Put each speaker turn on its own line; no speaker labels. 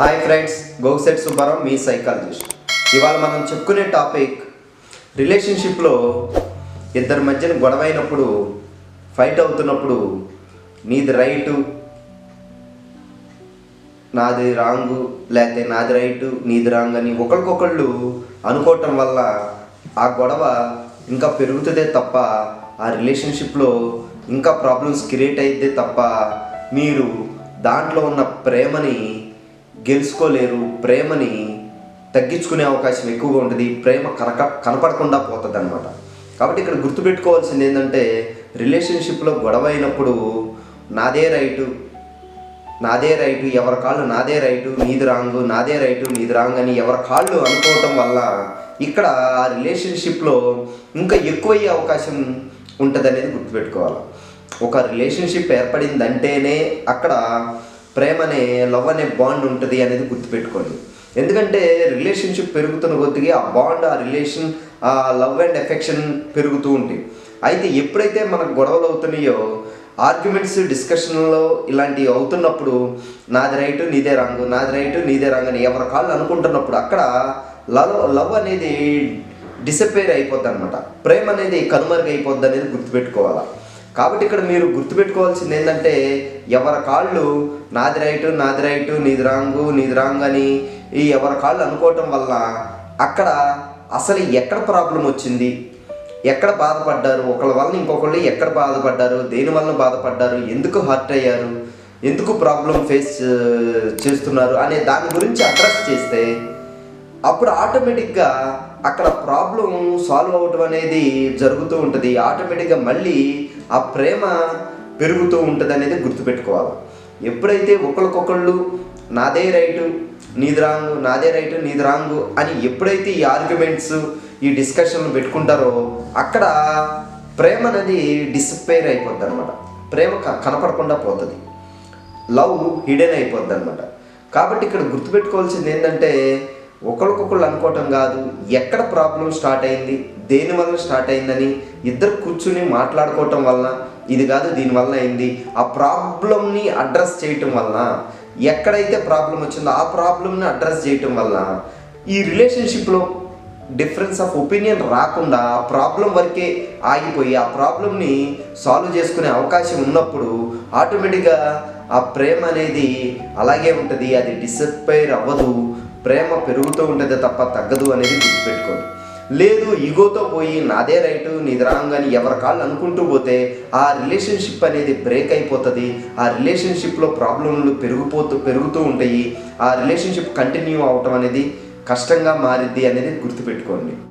Hi friends, Gogisetti Subbarao మీ psychologist. ఇవాళ మనం చెప్పుకునే టాపిక్ రిలేషన్షిప్లో ఇద్దరి మధ్యన గొడవ అయినప్పుడు, ఫైట్ అవుతున్నప్పుడు నీది రైటు నాది రాంగు, లేకపోతే నాది రైటు నీది రాంగ్ అని ఒకరికొకళ్ళు అనుకోవటం వల్ల ఆ గొడవ ఇంకా పెరుగుతుందే తప్ప ఆ రిలేషన్షిప్లో ఇంకా ప్రాబ్లమ్స్ క్రియేట్ అయితే తప్ప మీరు దాంట్లో ఉన్న ప్రేమని గెలుచుకోలేరు, ప్రేమని తగ్గించుకునే అవకాశం ఎక్కువగా ఉంటుంది, ప్రేమ కనపడకుండా పోతుంది అనమాట. కాబట్టి ఇక్కడ గుర్తుపెట్టుకోవాల్సింది ఏంటంటే, రిలేషన్షిప్లో గొడవ అయినప్పుడు నాదే రైటు ఎవరి కాళ్ళు నాదే రైటు నీది రాంగు, నాదే రైటు నీది రాంగ్ అని ఎవరి కాళ్ళు అనుకోవటం వల్ల ఇక్కడ ఆ రిలేషన్షిప్లో ఇంకా ఎక్కువయ్యే అవకాశం ఉంటుంది అనేది గుర్తుపెట్టుకోవాలి. ఒక రిలేషన్షిప్ ఏర్పడిందంటేనే అక్కడ ప్రేమ అనే లవ్ అనే బాండ్ ఉంటుంది అనేది గుర్తుపెట్టుకోండి. ఎందుకంటే రిలేషన్షిప్ పెరుగుతున్న కొద్దిగా ఆ బాండ్, ఆ రిలేషన్, ఆ లవ్ అండ్ ఎఫెక్షన్ పెరుగుతూ ఉంటాయి. అయితే ఎప్పుడైతే మనకు గొడవలు అవుతున్నాయో, ఆర్గ్యుమెంట్స్, డిస్కషన్లో ఇలాంటివి అవుతున్నప్పుడు నాది రైటు నీదే రాంగు, నాది రైటు నీదే రాంగ్ అని ఎవరి కాళ్ళు అనుకుంటున్నప్పుడు అక్కడ లవ్ అనేది డిసప్పేర్ అయిపోద్ది అనమాట. ప్రేమ అనేది కనుమరుగైపోద్ది అనేది గుర్తుపెట్టుకోవాలి. కాబట్టి ఇక్కడ మీరు గుర్తుపెట్టుకోవాల్సింది ఏంటంటే, ఎవరి కాళ్ళు నాది రైటు నీది రాంగ్ అని ఈ ఎవరి కాళ్ళు అనుకోవటం వల్ల అక్కడ అసలు ఎక్కడ ప్రాబ్లం వచ్చింది, ఎక్కడ బాధపడ్డారు, ఒకళ్ళ వల్ల ఇంకొకళ్ళు ఎక్కడ బాధపడ్డారు, దేనివల్ల బాధపడ్డారు, ఎందుకు హర్ట్ అయ్యారు, ఎందుకు ప్రాబ్లం ఫేస్ చేస్తున్నారు అనే దాని గురించి అడ్రస్ చేస్తే అప్పుడు ఆటోమేటిక్గా అక్కడ ప్రాబ్లం సాల్వ్ అవ్వటం అనేది జరుగుతూ ఉంటుంది. ఆటోమేటిక్గా మళ్ళీ ఆ ప్రేమ పెరుగుతూ ఉంటుంది అనేది గుర్తుపెట్టుకోవాలి. ఎప్పుడైతే ఒకరికొకళ్ళు నాదే రైటు నీది రాంగు, నాదే రైటు నీది రాంగు అని ఎప్పుడైతే ఈ ఆర్గ్యుమెంట్స్, ఈ డిస్కషన్లు పెట్టుకుంటారో అక్కడ ప్రేమ అనేది డిసప్పేర్ అయిపోద్ది అనమాట. ప్రేమ కనపడకుండా పోతుంది, లవ్ హిడెన్ అయిపోద్ది అనమాట. కాబట్టి ఇక్కడ గుర్తుపెట్టుకోవాల్సింది ఏంటంటే, ఒకరికొకళ్ళు అనుకోవటం కాదు, ఎక్కడ ప్రాబ్లం స్టార్ట్ అయింది, దేనివల్ల స్టార్ట్ అయిందని ఇద్దరు కూర్చుని మాట్లాడుకోవటం వలన ఇది కాదు దీనివల్ల అయింది, ఆ ప్రాబ్లమ్ని అడ్రస్ చేయటం వలన, ఎక్కడైతే ప్రాబ్లం వచ్చిందో ఆ ప్రాబ్లమ్ని అడ్రస్ చేయటం వల్ల ఈ రిలేషన్షిప్లో డిఫరెన్స్ ఆఫ్ ఒపీనియన్ రాకుండా ఆ ప్రాబ్లం వరకే ఆగిపోయి ఆ ప్రాబ్లమ్ని సాల్వ్ చేసుకునే అవకాశం ఉన్నప్పుడు ఆటోమేటిక్గా ఆ ప్రేమ అనేది అలాగే ఉంటుంది, అది డిసప్పైర్ అవ్వదు, ప్రేమ పెరుగుతూ ఉంటుంది తప్ప తగ్గదు అనేది గుర్తుపెట్టుకోండి. లేదు ఈగోతో పోయి నాదే రైటు నీది రాంగ్ అని ఎవరి కాళ్ళు అనుకుంటూ పోతే ఆ రిలేషన్షిప్ అనేది బ్రేక్ అయిపోతుంది. ఆ రిలేషన్షిప్లో ప్రాబ్లంలు పెరుగుతూ ఉంటాయి. ఆ రిలేషన్షిప్ కంటిన్యూ అవటం అనేది కష్టంగా మారిద్ది అనేది గుర్తుపెట్టుకోండి.